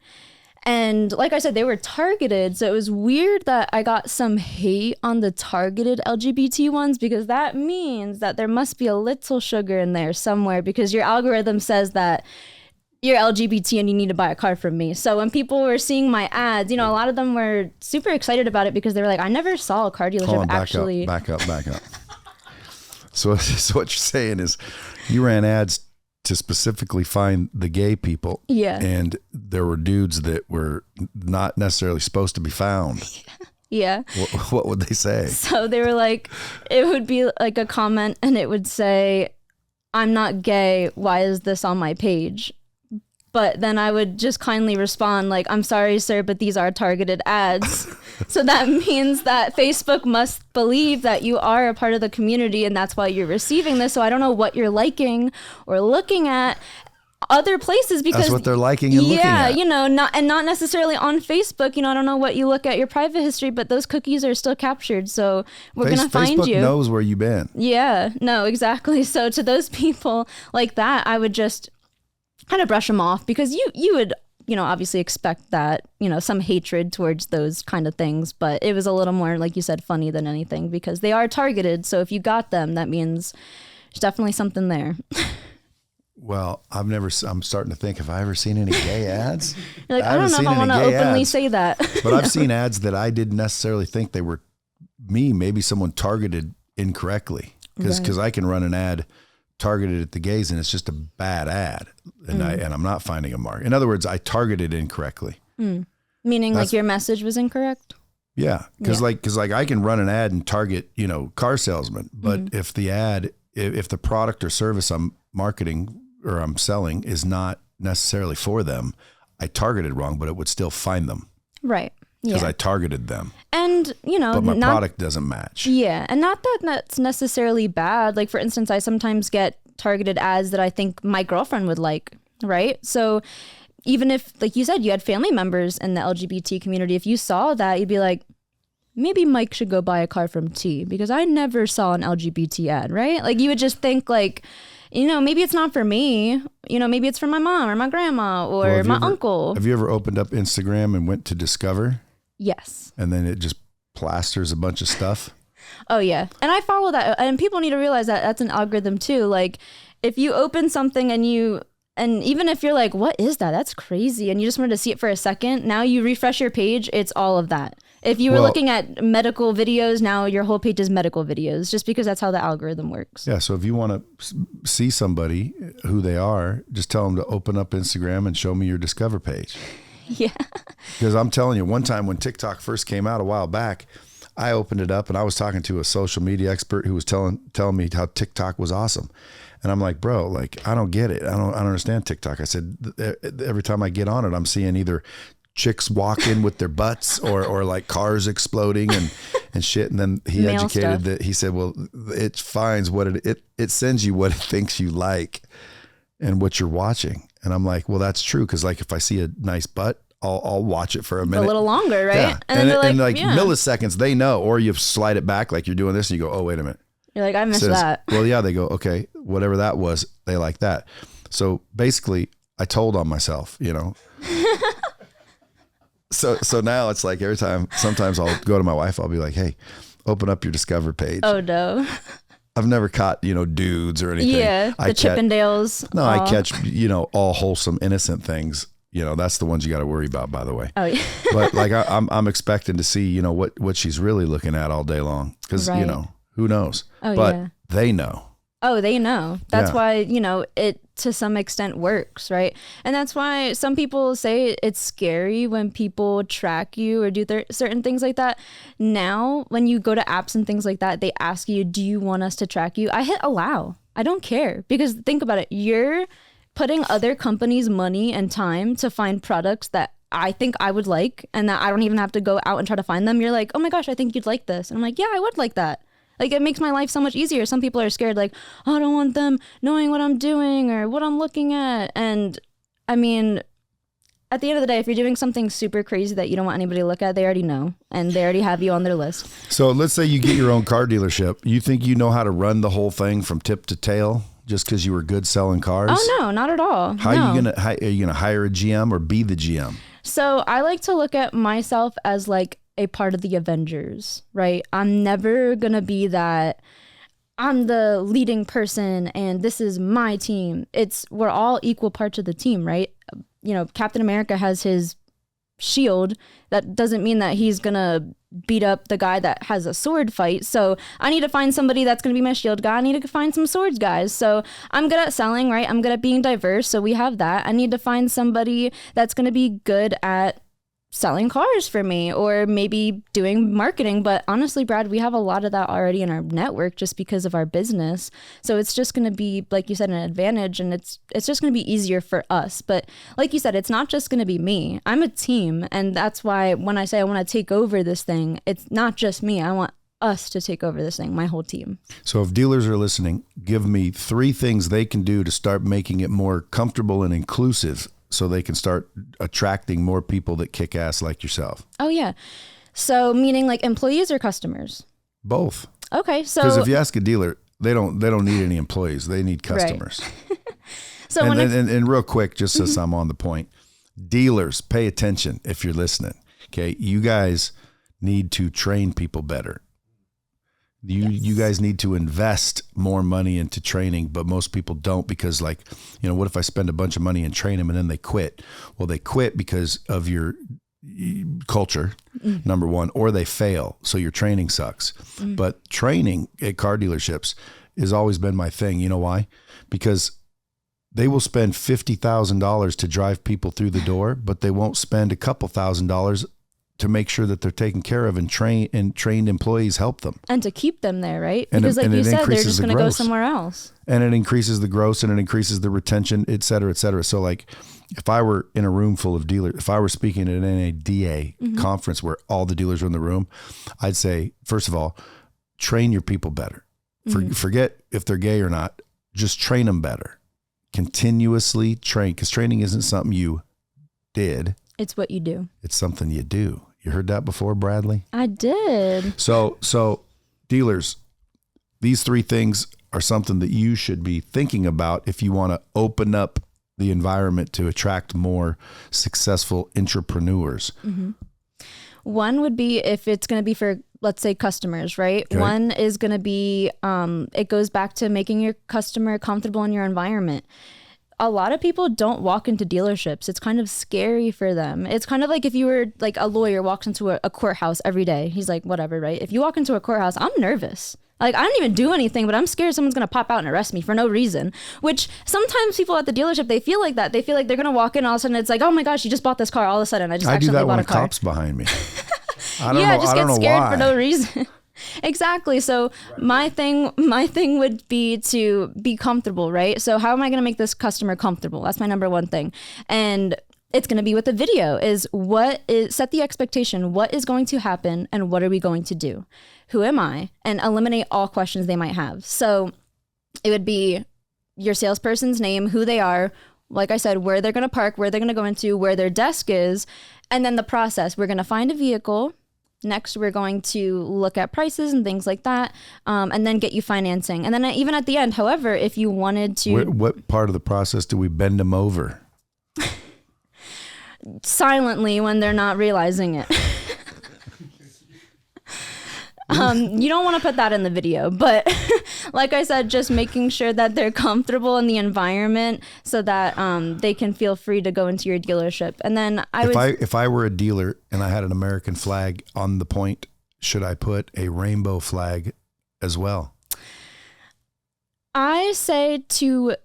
And like I said, they were targeted. So it was weird that I got some hate on the targeted LGBT ones, because that means that there must be a little sugar in there somewhere, because your algorithm says that you're LGBT and you need to buy a car from me. So when people were seeing my ads, a lot of them were super excited about it because they were like, I never saw a car dealership actually. Back up. So what you're saying is you ran ads to specifically find the gay people. Yeah. And there were dudes that were not necessarily supposed to be found. Yeah. What would they say? So they were like, it would be like a comment and it would say, I'm not gay. Why is this on my page? But then I would just kindly respond like, I'm sorry, sir, but these are targeted ads. So that means that Facebook must believe that you are a part of the community and that's why you're receiving this. So I don't know what you're liking or looking at other places, because that's what they're liking and looking at. Not necessarily on Facebook. I don't know what you look at your private history, but those cookies are still captured. So we're going to find Facebook you. Facebook knows where you've been. Yeah, no, exactly. So to those people like that, I would just kind of brush them off, because you would, obviously expect that, some hatred towards those kind of things. But it was a little more, like you said, funny than anything, because they are targeted. So if you got them, that means there's definitely something there. Well, I'm starting to think, have I ever seen any gay ads? You're like, I don't know if I want to openly say that. But I've seen ads that I didn't necessarily think they were me. Maybe someone targeted incorrectly, because I can run an ad targeted at the gays and it's just a bad ad, and I'm not finding a mark. In other words, I targeted incorrectly. Meaning like your message was incorrect? Yeah, because I can run an ad and target car salesmen, but if the ad if the product or service I'm marketing or I'm selling is not necessarily for them, I targeted wrong, but it would still find them. Right. Because Yeah. I targeted them. And, but my product doesn't match. Yeah. And not that that's necessarily bad. Like, for instance, I sometimes get targeted ads that I think my girlfriend would like. Right. So even if, like you said, you had family members in the LGBT community, if you saw that, you'd be like, maybe Mike should go buy a car from T, because I never saw an LGBT ad, right? Like, you would just think like, maybe it's not for me. Maybe it's for my mom or my grandma or my uncle. Have you ever opened up Instagram and went to discover? Yes. And then it just plasters a bunch of stuff? Oh, yeah. And I follow that. And people need to realize that that's an algorithm too. Like, if you open something and even if you're like, what is that? That's crazy. And you just wanted to see it for a second. Now you refresh your page, it's all of that. If you were looking at medical videos, now your whole page is medical videos, just because that's how the algorithm works. Yeah. So if you want to see somebody who they are, just tell them to open up Instagram and show me your discover page. Yeah. Because I'm telling you, one time when TikTok first came out a while back, I opened it up and I was talking to a social media expert who was telling me how TikTok was awesome. And I'm like, bro, like, I don't get it. I don't understand TikTok. I said, every time I get on it, I'm seeing either chicks walk in with their butts or like cars exploding and shit. And then he Male educated stuff. that he said, well, it finds what it sends you what it thinks you like and what you're watching. And I'm like, well, that's true. Cause like if I see a nice butt, I'll watch it for a minute. A little longer, right? Yeah. And then and like milliseconds, they know, or you slide it back like you're doing this and you go, oh, wait a minute. You're like, I missed that. Well, yeah, they go, okay, whatever that was, they like that. So basically I told on myself, So now it's like every time, sometimes I'll go to my wife, I'll be like, hey, open up your Discover page. Oh, no. I've never caught, dudes or anything. Yeah, the Chippendales. No, I catch, all wholesome, innocent things. That's the ones you got to worry about, by the way. Oh, yeah. But like I'm expecting to see, what she's really looking at all day long. Because, Right. who knows? Oh, but yeah. they know. Oh, they know. That's Yeah. why, it to some extent works, right? And that's why some people say it's scary when people track you or do certain things like that. Now, when you go to apps and things like that, they ask you, do you want us to track you? I hit allow. I don't care, because think about it. You're putting other companies' money and time to find products that I think I would like, and that I don't even have to go out and try to find them. You're like, oh my gosh, I think you'd like this. And I'm like, yeah, I would like that. Like, it makes my life so much easier. Some people are scared, like, oh, I don't want them knowing what I'm doing or what I'm looking at. And I mean, at the end of the day, if you're doing something super crazy that you don't want anybody to look at, they already know, and they already have you on their list. So let's say you get your own car dealership. You think you know how to run the whole thing from tip to tail just because you were good selling cars? Oh, no, not at all. How are you gonna hire a GM or be the GM? So I like to look at myself as like a part of the Avengers, right? I'm never gonna be that I'm the leading person and this is my team. We're all equal parts of the team, right? Captain America has his shield. That doesn't mean that he's gonna beat up the guy that has a sword fight. So I need to find somebody that's gonna be my shield guy. I need to find some swords guys. So I'm good at selling, right? I'm good at being diverse. So we have that. I need to find somebody that's gonna be good at selling cars for me, or maybe doing marketing. But honestly, Brad, we have a lot of that already in our network just because of our business. So it's just going to be, like you said, an advantage, and it's just going to be easier for us. But like you said, it's not just going to be me. I'm a team. And that's why when I say I want to take over this thing, it's not just me. I want us to take over this thing, my whole team. So if dealers are listening, give me 3 things they can do to start making it more comfortable and inclusive, so they can start attracting more people that kick ass like yourself. Oh, yeah. So meaning like employees or customers? Both. Okay. So because if you ask a dealer, they don't need any employees. They need customers. Right. So and real quick, just so I'm on the point, dealers, pay attention if you're listening. Okay. You guys need to train people better. You guys need to invest more money into training, but most people don't, because like, what if I spend a bunch of money and train them and then they quit? Well, they quit because of your culture, number one, or they fail. So your training sucks. But training at car dealerships has always been my thing. You know why? Because they will spend $50,000 to drive people through the door, but they won't spend a couple $1,000 to make sure that they're taken care of and trained employees help them. And to keep them there, right? Because like you said, they're just going to go somewhere else. And it increases the gross and it increases the retention, et cetera, et cetera. So like if I were in a room full of dealers, if I were speaking at an NADA conference where all the dealers were in the room, I'd say, first of all, train your people better. Forget if they're gay or not, just train them better. Continuously train, because training isn't something you did. It's what you do. It's something you do. You heard that before, Bradley? I did. So dealers, these 3 things are something that you should be thinking about if you want to open up the environment to attract more successful entrepreneurs. One would be if it's going to be for, let's say, customers, right? Okay. One is going to be, it goes back to making your customer comfortable in your environment. A lot of people don't walk into dealerships. It's kind of scary for them. It's kind of like if you were like a lawyer walks into a courthouse every day. He's like, whatever, right? If you walk into a courthouse, I'm nervous. Like, I don't even do anything, but I'm scared someone's going to pop out and arrest me for no reason, which sometimes people at the dealership, they feel like that. They feel like they're going to walk in all of a sudden. It's like, oh my gosh, you just bought this car. All of a sudden, I accidentally bought a car. I do that when a cop's behind me. I don't know. Just I don't get know scared why. for no reason. Exactly. So my thing would be to be comfortable, right? So how am I going to make this customer comfortable? That's my number one thing. And it's going to be with the video is set the expectation. What is going to happen and what are we going to do? Who am I? And eliminate all questions they might have. So it would be your salesperson's name, who they are, like I said, where they're going to park, where they're going to go into, where their desk is, and then the process. We're going to find a vehicle. Next, we're going to look at prices and things like that, and then get you financing. And then even at the end, however, if you wanted to... What part of the process do we bend them over? Silently when they're not realizing it. You don't want to put that in the video, but like I said, just making sure that they're comfortable in the environment so that they can feel free to go into your dealership. And then if I were a dealer and I had an American flag on the point, should I put a rainbow flag as well? I say to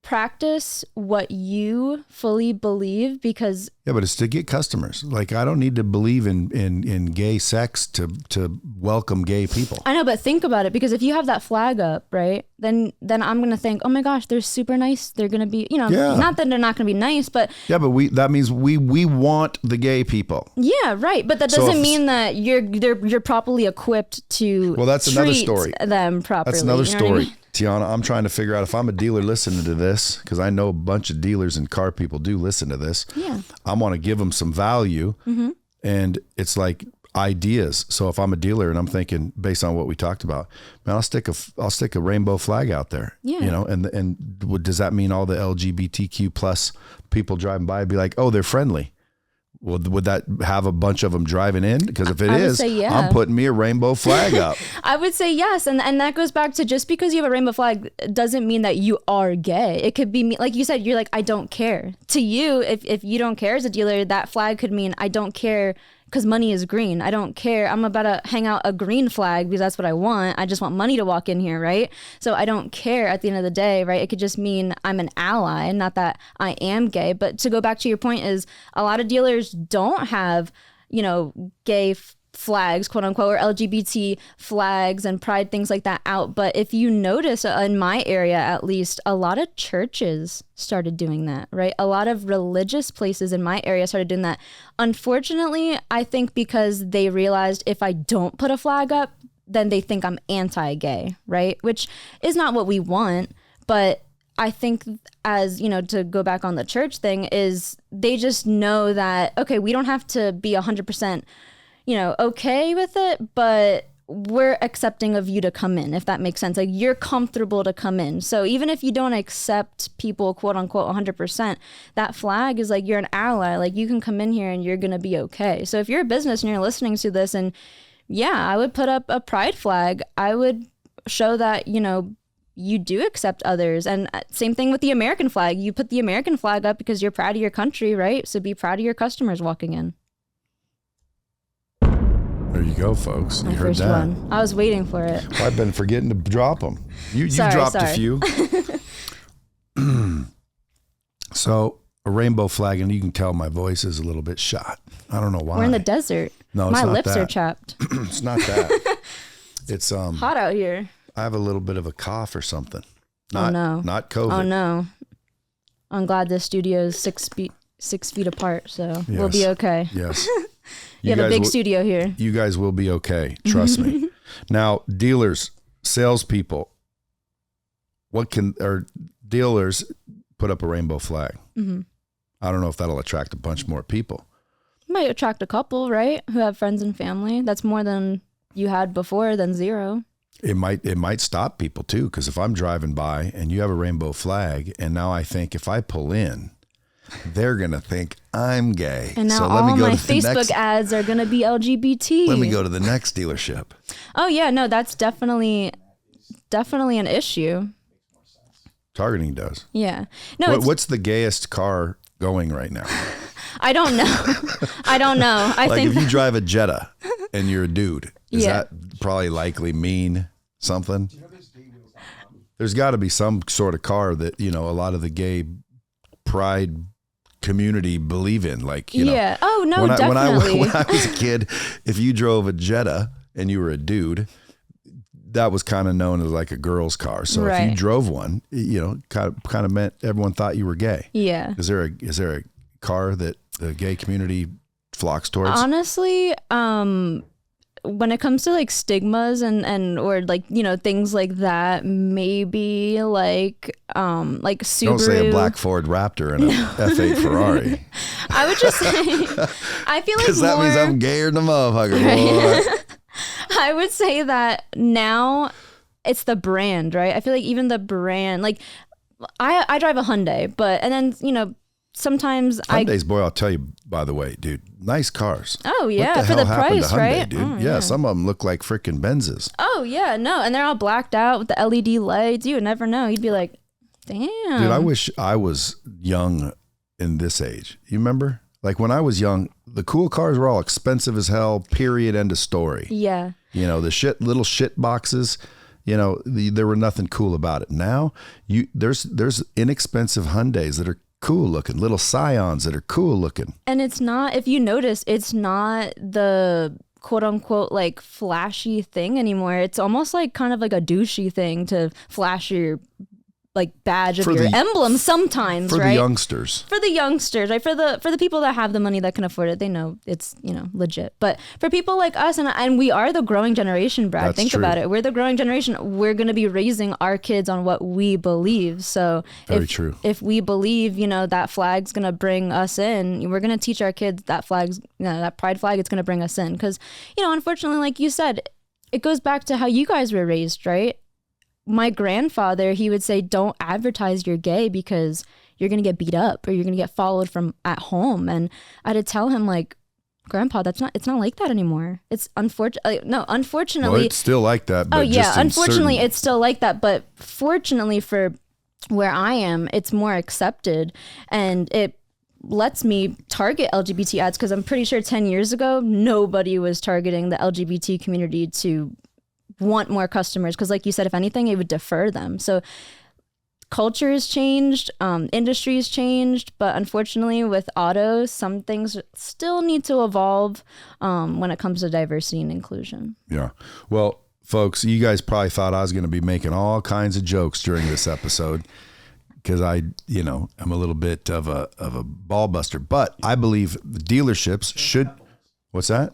practice what you fully believe, because but it's to get customers. Like, I don't need to believe in gay sex to welcome gay people. I know, but think about it, because if you have that flag up, right, then I'm gonna think, oh my gosh, they're super nice. They're gonna be, not that they're not gonna be nice, but that means we want the gay people. Yeah, right. But that doesn't mean that you're properly equipped to that's another story. Them properly. That's another story. What I mean? Tianna, I'm trying to figure out if I'm a dealer listening to this, because I know a bunch of dealers and car people do listen to this. Yeah. I want to give them some value, and it's like ideas. So if I'm a dealer and I'm thinking based on what we talked about, man, I'll stick a rainbow flag out there. Yeah. And does that mean all the LGBTQ plus people driving by be like, oh, they're friendly? Well, would that have a bunch of them driving in? Because if it is, I'm putting me a rainbow flag up. I would say yes. And that goes back to, just because you have a rainbow flag doesn't mean that you are gay. It could be, like you said, you're like, I don't care. To you, if you don't care as a dealer, that flag could mean I don't care because money is green. I don't care. I'm about to hang out a green flag because that's what I want. I just want money to walk in here, right? So I don't care at the end of the day, right? It could just mean I'm an ally, not that I am gay. But to go back to your point is, a lot of dealers don't have, gay flags, quote unquote, or LGBT flags and pride, things like that out. But if you notice, in my area at least, a lot of churches started doing that, right? A lot of religious places in my area started doing that. Unfortunately, I think because they realized if I don't put a flag up, then they think I'm anti-gay, right? Which is not what we want. But I think, as to go back on the church thing, is they just know that, okay, we don't have to be 100% okay with it, but we're accepting of you to come in, if that makes sense. Like, you're comfortable to come in. So even if you don't accept people, quote unquote, 100%, that flag is like, you're an ally. Like, you can come in here and you're going to be okay. So if you're a business and you're listening to this, and I would put up a pride flag, I would show that, you do accept others. And same thing with the American flag. You put the American flag up because you're proud of your country, right? So be proud of your customers walking in. There you go, folks. You heard first that. One. I was waiting for it. Well, I've been forgetting to drop them. You dropped a few. So a rainbow flag, and you can tell my voice is a little bit shot. I don't know why. We're in the desert. No, my it's not lips that. are chapped. It's not that. It's hot out here. I have a little bit of a cough or something. Oh no. Not COVID. Oh no. I'm glad this studio is 6 feet apart, so we'll be okay. Yes. You have a big studio here. You guys will be okay. Trust me. Now, dealers, salespeople, dealers put up a rainbow flag? Mm-hmm. I don't know if that'll attract a bunch more people. Might attract a couple, right? Who have friends and family. That's more than you had before, than zero. It might stop people too, because if I'm driving by and you have a rainbow flag, and now I think if I pull in, they're gonna think I'm gay. And now all my Facebook ads are gonna be LGBT. Let me go to the next dealership. Oh yeah, no, that's definitely an issue. Targeting does. Yeah. No. What's the gayest car going right now? I don't know. I like think if you drive a Jetta and you're a dude, is that probably likely mean something? There's got to be some sort of car that, a lot of the gay pride community believe in. Like, yeah. Oh no, definitely. When I was a kid, if you drove a Jetta and you were a dude, that was kind of known as like a girl's car. So if you drove one, kind of meant everyone thought you were gay. Yeah. Is there a car that the gay community flocks towards? Honestly, when it comes to like stigmas and or like things like that, maybe like Subaru. Don't say a black Ford Raptor and a F8 Ferrari. I would just say I feel like because that means I'm gayer than a motherfucker. Boy. I would say that now it's the brand, right? I feel like even the brand, like I drive a Hyundai, and then sometimes Hyundais, boy, I'll tell you, by the way, dude, nice cars. Oh yeah, for the price, Hyundai, right? Dude? Oh, yeah, some of them look like freaking Benzes. Oh yeah, no, and they're all blacked out with the LED lights. You would never know. You'd be like, damn. Dude, I wish I was young in this age. You remember? Like when I was young, the cool cars were all expensive as hell, period, end of story. Yeah. The little shit boxes, there were nothing cool about it. Now, there's inexpensive Hyundais that are cool looking, little Scions that are cool looking. And it's not, if you notice, it's not the quote unquote like flashy thing anymore. It's almost like kind of like a douchey thing to flash your like badge of your emblem sometimes, for right? the youngsters, right? For the people that have the money that can afford it, they know it's legit. But for people like us, and we are the growing generation, Brad. That's think true. about it. We're the growing generation. We're going to be raising our kids on what we believe. So very true. If we believe that flag's going to bring us in, we're going to teach our kids that flag's that pride flag. It's going to bring us in because unfortunately, like you said, it goes back to how you guys were raised, right? My grandfather, he would say, don't advertise you're gay because you're going to get beat up or you're going to get followed from at home. And I had to tell him, like, Grandpa, it's not like that anymore. It's unfortunately. Well, it's still like that. But unfortunately, it's still like that. But fortunately for where I am, it's more accepted and it lets me target LGBT ads because I'm pretty sure 10 years ago, nobody was targeting the LGBT community to want more customers because like you said, if anything, it would defer them. So culture has changed, industry has changed, but unfortunately with autos, some things still need to evolve when it comes to diversity and inclusion. Yeah. Well, folks, you guys probably thought I was going to be making all kinds of jokes during this episode because I'm a little bit of a ball buster, but I believe the dealerships should. What's that?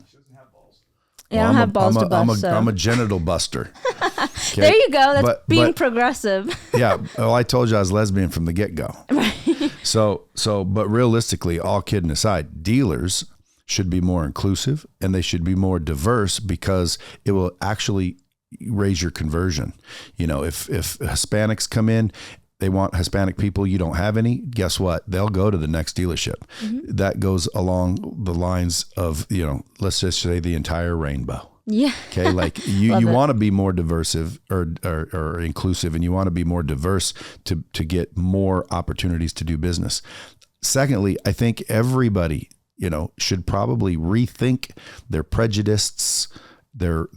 Yeah, I don't have balls to bust. I'm a genital buster. Okay? There you go. That's being progressive. Yeah. Well, I told you I was lesbian from the get-go. Right. But realistically, all kidding aside, dealers should be more inclusive and they should be more diverse because it will actually raise your conversion. If Hispanics come in, they want Hispanic people, you don't have any, guess what? They'll go to the next dealership. Mm-hmm. That goes along the lines of, let's just say the entire rainbow. Yeah. Okay. Like you want to be more diverse or inclusive and you want to be more diverse to get more opportunities to do business. Secondly, I think everybody, should probably rethink their prejudices, their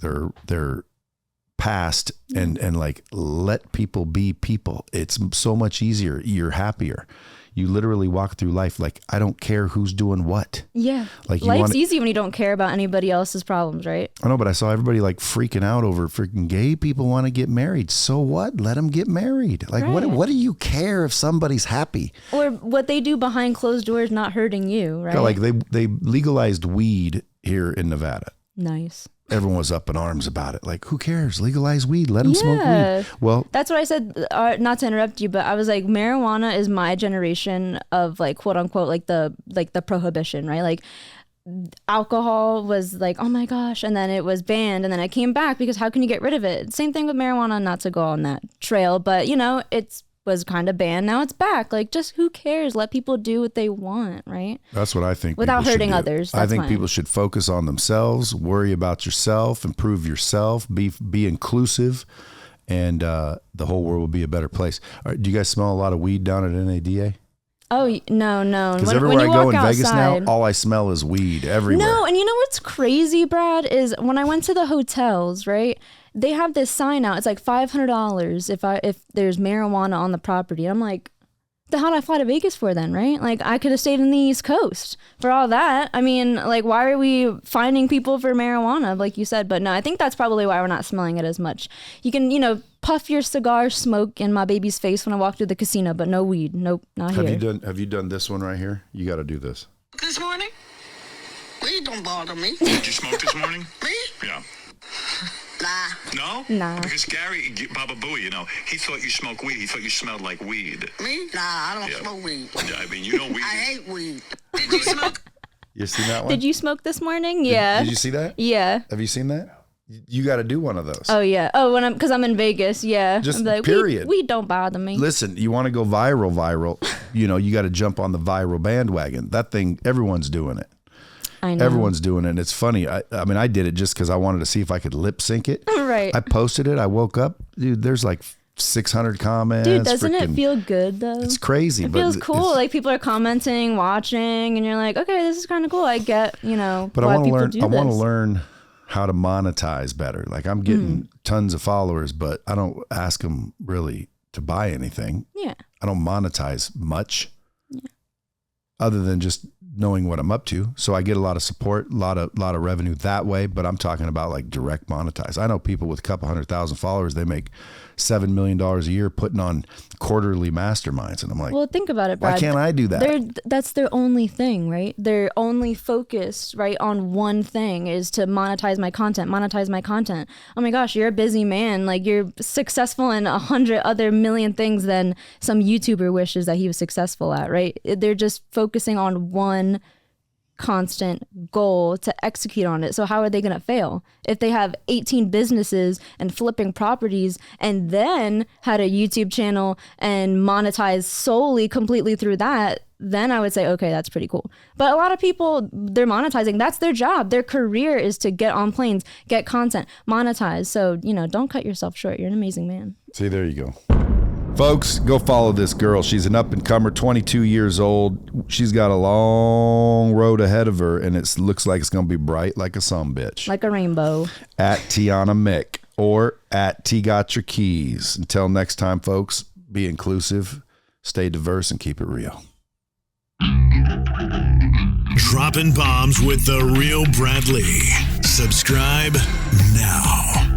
past and like let people be people. It's so much easier. You're happier. You literally walk through life like, I don't care who's doing what. Yeah. Like life's easy when you don't care about anybody else's problems, right? I know, but I saw everybody like freaking out over freaking gay people want to get married. So what? Let them get married. Like, Right. what do you care if somebody's happy? Or what they do behind closed doors not hurting you, right? Yeah, like they legalized weed here in Nevada. Nice. Everyone was up in arms about it. Like, who cares? Legalize weed. Let them smoke weed. Well, that's what I said. Not to interrupt you, but I was like, marijuana is my generation of like, quote unquote, like the prohibition, right? Like alcohol was like, oh my gosh. And then it was banned. And then it came back because how can you get rid of it? Same thing with marijuana, not to go on that trail, but you know, it's was kind of banned. Now it's back. Like, just who cares? Let people do what they want, right? That's what I think. Without hurting others. I think people should focus on themselves, worry about yourself, improve yourself, be inclusive, and the whole world will be a better place. Do you guys smell a lot of weed down at NADA? Oh, no. Because everywhere I go in Vegas now, all I smell is weed everywhere. No, and you know what's crazy, Brad, is when I went to the hotels, right? They have this sign out. It's like $500 if there's marijuana on the property. I'm like, the hell did I fly to Vegas for then, right? Like, I could have stayed in the East Coast for all that. I mean, like, why are we finding people for marijuana, like you said? But no, I think that's probably why we're not smelling it as much. You can, puff your cigar smoke in my baby's face when I walk through the casino, but no weed. Nope, not here. Have you done this one right here? You got to do this. This morning? Weed don't bother me. Did you smoke this morning? Me? Yeah. Nah. No? Nah. Because Gary, Baba Booey, he thought you smoked weed. He thought you smelled like weed. Me? Nah, I don't smoke weed. I mean, you know weed. I hate weed. Did you smoke? You seen that one? Did you smoke this morning? Yeah. Did you see that? Yeah. Have you seen that? You got to do one of those. Oh yeah. Oh, because I'm in Vegas. Yeah. Just I'm like, period. Weed don't bother me. Listen, you want to go viral, you got to jump on the viral bandwagon. That thing, everyone's doing it. I know. Everyone's doing it. And it's funny. I mean, I did it just because I wanted to see if I could lip sync it. Right. I posted it. I woke up, dude, there's like 600 comments. Dude, doesn't it feel good though? It's crazy. It feels cool. Like people are commenting, watching, and you're like, okay, this is kind of cool. I get, But why I want people to learn. do I want to this. learn how to monetize better. Like I'm getting tons of followers, but I don't ask them really to buy anything. Yeah. I don't monetize much other than just knowing what I'm up to. So I get a lot of support, a lot of revenue that way, but I'm talking about like direct monetize. I know people with a couple 100,000 followers, they make $7 million a year putting on quarterly masterminds. And I'm like, well, think about it, Brad. why can't I do that? That's their only thing, right? They're only focused, right, on one thing is to monetize my content. Oh my gosh, you're a busy man. Like you're successful in 100 other million things than some YouTuber wishes that he was successful at, right? They're just focusing on one constant goal to execute on it. So how are they going to fail? If they have 18 businesses and flipping properties and then had a YouTube channel and monetize solely completely through that, then I would say, okay, that's pretty cool. But a lot of people, they're monetizing. That's their job. Their career is to get on planes, get content, monetize. So, don't cut yourself short. You're an amazing man. See, there you go. Folks, go follow this girl. She's an up-and-comer, 22 years old. She's got a long road ahead of her, and it looks like it's going to be bright like a sumbitch. Like a rainbow. At Tianna Mick or at T Got Your Keys. Until next time, folks, be inclusive, stay diverse, and keep it real. Dropping bombs with the real Bradley. Subscribe now.